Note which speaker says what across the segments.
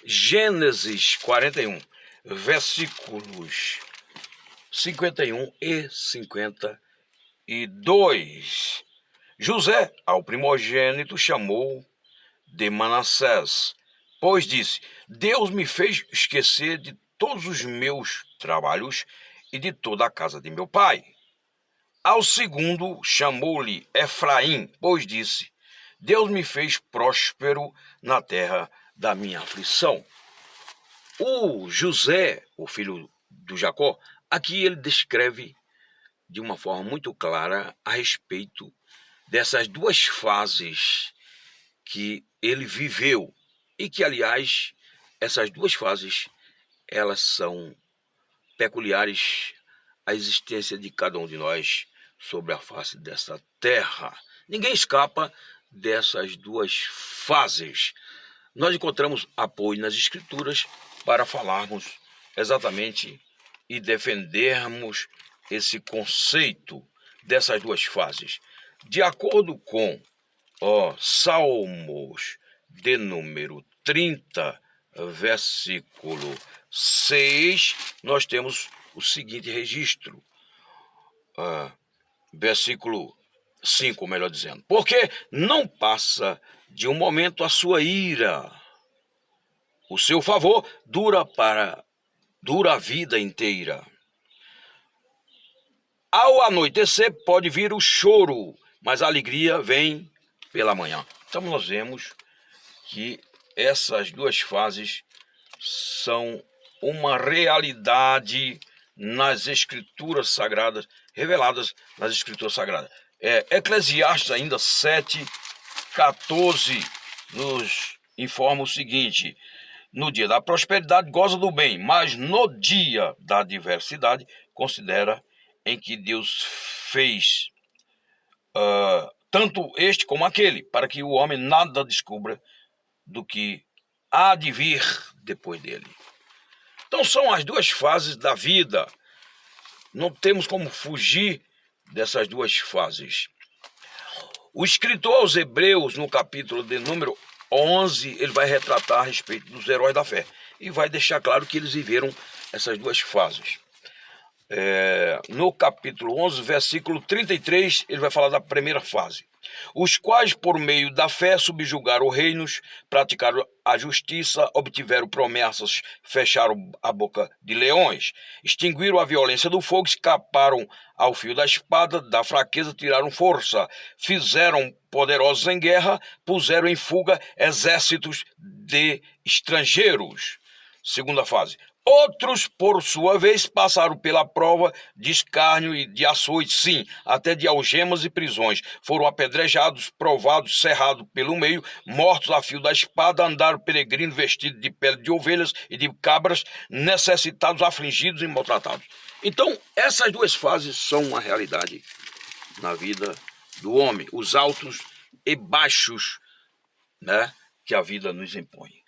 Speaker 1: Gênesis 41, versículos 51 e 52. José, ao primogênito, chamou de Manassés, pois disse: Deus me fez esquecer de todos os meus trabalhos e de toda a casa de meu pai. Ao segundo, chamou-lhe Efraim, pois disse: Deus me fez próspero na terra da minha aflição. O José, o filho do Jacó, aqui ele descreve de uma forma muito clara a respeito dessas duas fases que ele viveu e que, aliás, essas duas fases, elas são peculiares à existência de cada um de nós sobre a face dessa terra. Ninguém escapa dessas duas fases. Nós encontramos apoio nas Escrituras para falarmos exatamente e defendermos esse conceito dessas duas fases. De acordo com Salmos de número 30, versículo 6, nós temos o seguinte registro. Versículo 5, melhor dizendo. Porque não passa de um momento a sua ira. O seu favor dura a vida inteira. Ao anoitecer pode vir o choro, mas a alegria vem pela manhã. Então nós vemos que essas duas fases são uma realidade nas Escrituras Sagradas, reveladas nas Escrituras Sagradas. Eclesiastes ainda 7:14 nos informa o seguinte: no dia da prosperidade goza do bem, mas no dia da adversidade considera em que Deus fez tanto este como aquele, para que o homem nada descubra do que há de vir depois dele. Então são as duas fases da vida. Não temos como fugir dessas duas fases. O escritor aos Hebreus, no capítulo de número 11, ele vai retratar a respeito dos heróis da fé e vai deixar claro que eles viveram essas duas fases. No capítulo 11, versículo 33, ele vai falar da primeira fase. Os quais, por meio da fé, subjugaram reinos, praticaram a justiça, obtiveram promessas, fecharam a boca de leões, extinguiram a violência do fogo, escaparam ao fio da espada, da fraqueza tiraram força, fizeram poderosos em guerra, puseram em fuga exércitos de estrangeiros. Segunda fase. Outros, por sua vez, passaram pela prova de escárnio e de açoite, sim, até de algemas e prisões. Foram apedrejados, provados, cerrados pelo meio, mortos a fio da espada, andaram peregrinos vestidos de pele de ovelhas e de cabras, necessitados, afligidos e maltratados. Então, essas duas fases são uma realidade na vida do homem, os altos e baixos, né, que a vida nos impõe.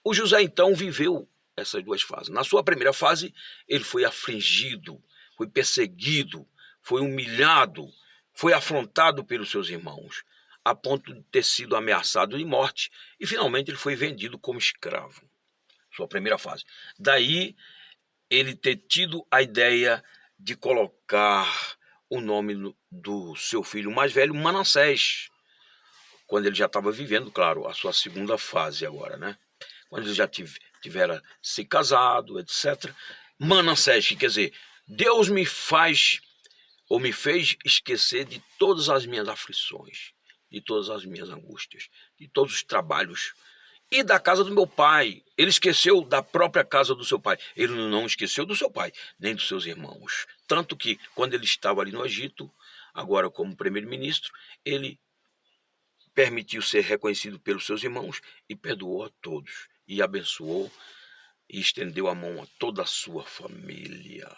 Speaker 1: O José, então, viveu essas duas fases. Na sua primeira fase, ele foi afligido, foi perseguido, foi humilhado, foi afrontado pelos seus irmãos, a ponto de ter sido ameaçado de morte, e finalmente ele foi vendido como escravo. Sua primeira fase. Daí, ele ter tido a ideia de colocar o nome do seu filho mais velho, Manassés, quando ele já estava vivendo, claro, a sua segunda fase agora, né? Quando ele já tivera se casado, etc. Manassés, que quer dizer, Deus me fez esquecer de todas as minhas aflições, de todas as minhas angústias, de todos os trabalhos e da casa do meu pai. Ele esqueceu da própria casa do seu pai. Ele não esqueceu do seu pai, nem dos seus irmãos. Tanto que, quando ele estava ali no Egito, agora como primeiro-ministro, ele permitiu ser reconhecido pelos seus irmãos e perdoou a todos. E abençoou e estendeu a mão a toda a sua família.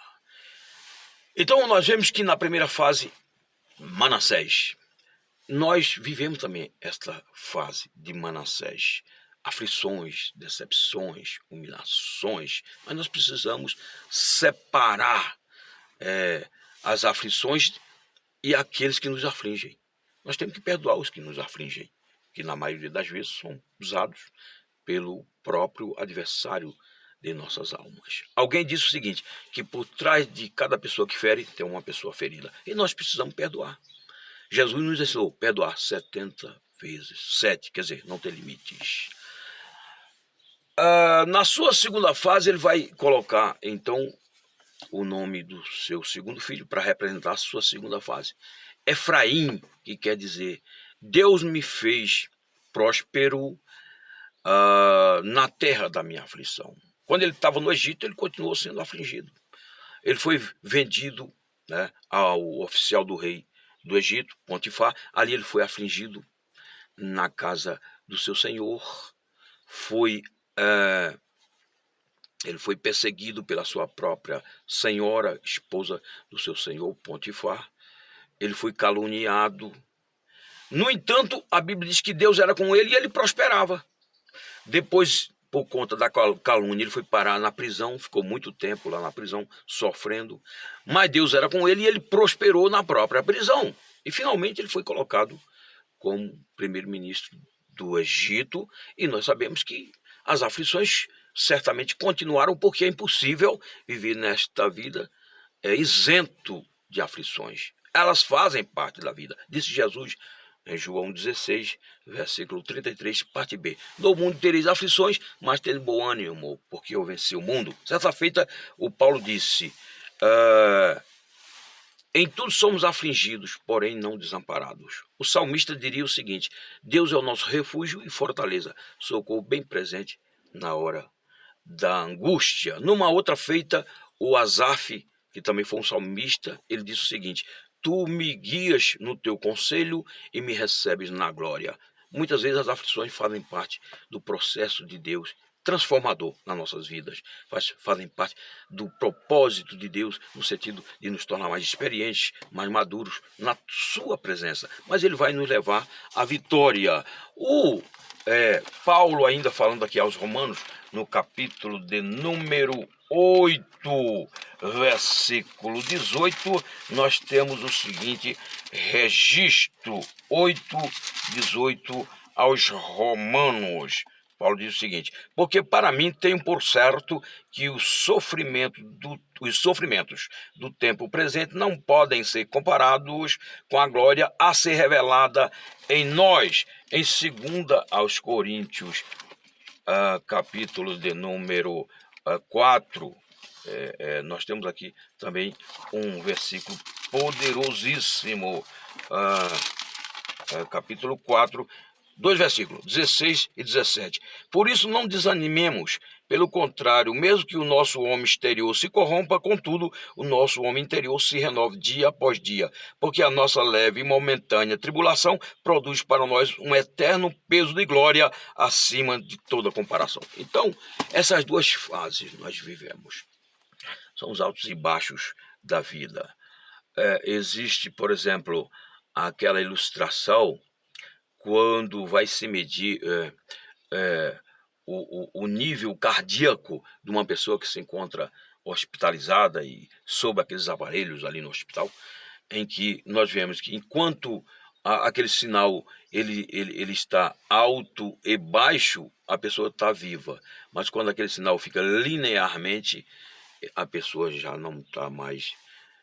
Speaker 1: Então nós vemos que na primeira fase, Manassés, nós vivemos também esta fase de Manassés. Aflições, decepções, humilhações, mas nós precisamos separar as aflições e aqueles que nos afligem. Nós temos que perdoar os que nos afligem, que na maioria das vezes são usados pelo próprio adversário de nossas almas. Alguém disse o seguinte, que por trás de cada pessoa que fere, tem uma pessoa ferida. E nós precisamos perdoar. Jesus nos ensinou a perdoar 70 vezes. 7, quer dizer, não tem limites. Na sua segunda fase, ele vai colocar, então, o nome do seu segundo filho para representar a sua segunda fase. Efraim, que quer dizer, Deus me fez próspero na terra da minha aflição. Quando ele estava no Egito, ele continuou sendo afligido. Ele foi vendido, né, ao oficial do rei do Egito, Potifar. Ali ele foi afligido na casa do seu senhor. Ele foi perseguido pela sua própria senhora, esposa do seu senhor, Potifar. Ele foi caluniado. No entanto, a Bíblia diz que Deus era com ele e ele prosperava. Depois, por conta da calúnia, ele foi parar na prisão, ficou muito tempo lá na prisão, sofrendo. Mas Deus era com ele e ele prosperou na própria prisão. E finalmente ele foi colocado como primeiro-ministro do Egito. E nós sabemos que as aflições certamente continuaram, porque é impossível viver nesta vida isento de aflições. Elas fazem parte da vida. Disse Jesus em João 16, versículo 33, parte B. No mundo tereis aflições, mas tende bom ânimo, porque eu venci o mundo. Certa feita, o Paulo disse, em tudo somos afligidos, porém não desamparados. O salmista diria o seguinte, Deus é o nosso refúgio e fortaleza, socorro bem presente na hora da angústia. Numa outra feita, o Asaf, que também foi um salmista, ele disse o seguinte, tu me guias no teu conselho e me recebes na glória. Muitas vezes as aflições fazem parte do processo de Deus transformador nas nossas vidas, fazem parte do propósito de Deus no sentido de nos tornar mais experientes, mais maduros na sua presença. Mas ele vai nos levar à vitória. Paulo, ainda falando aqui aos Romanos, no capítulo de número 8, versículo 18, nós temos o seguinte registro, 8:18 aos Romanos. Paulo diz o seguinte, porque para mim tenho por certo que os sofrimentos do tempo presente não podem ser comparados com a glória a ser revelada em nós. Em 2 aos Coríntios, capítulo de número 4, nós temos aqui também um versículo poderosíssimo, capítulo 4, 2 versículos, 16 e 17. Por isso não desanimemos, pelo contrário, mesmo que o nosso homem exterior se corrompa, contudo, o nosso homem interior se renove dia após dia, porque a nossa leve e momentânea tribulação produz para nós um eterno peso de glória acima de toda comparação. Então, essas duas fases nós vivemos. São os altos e baixos da vida. Existe, por exemplo, aquela ilustração quando vai se medir o nível cardíaco de uma pessoa que se encontra hospitalizada e sob aqueles aparelhos ali no hospital, em que nós vemos que enquanto aquele sinal ele está alto e baixo, a pessoa está viva, mas quando aquele sinal fica linearmente, a pessoa já não está mais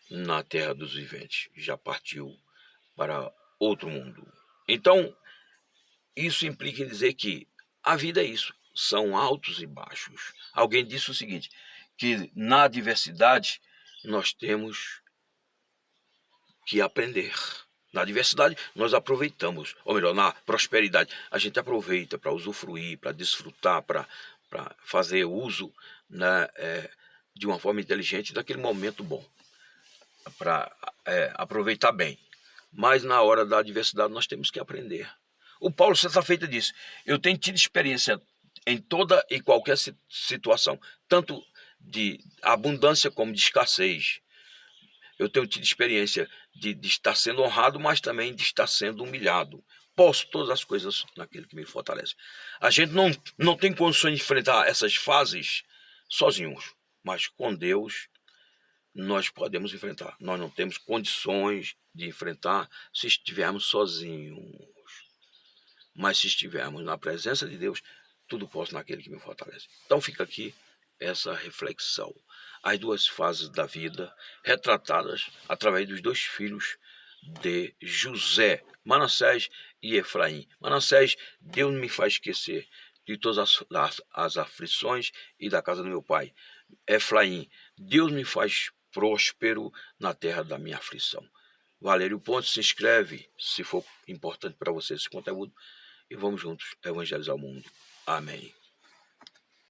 Speaker 1: na terra dos viventes, já partiu para outro mundo. Então, isso implica em dizer que a vida é isso, são altos e baixos. Alguém disse o seguinte, que na adversidade nós temos que aprender. Na adversidade nós aproveitamos, ou melhor, na prosperidade, a gente aproveita para usufruir, para desfrutar, para fazer uso, né, de uma forma inteligente daquele momento bom, para aproveitar bem. Mas na hora da adversidade nós temos que aprender. O Paulo, certa feita, disse, eu tenho tido experiência em toda e qualquer situação, tanto de abundância como de escassez. Eu tenho tido experiência de estar sendo honrado, mas também de estar sendo humilhado. Posso todas as coisas naquele que me fortalece. A gente não tem condições de enfrentar essas fases sozinhos, mas com Deus nós podemos enfrentar. Nós não temos condições de enfrentar se estivermos sozinhos. Mas se estivermos na presença de Deus, tudo posso naquele que me fortalece. Então fica aqui essa reflexão. As duas fases da vida retratadas através dos dois filhos de José, Manassés e Efraim. Manassés, Deus me faz esquecer de todas as aflições e da casa do meu pai. Efraim, Deus me faz próspero na terra da minha aflição. Valério Pontes, se inscreve se for importante para você esse conteúdo e vamos juntos evangelizar o mundo. Amém.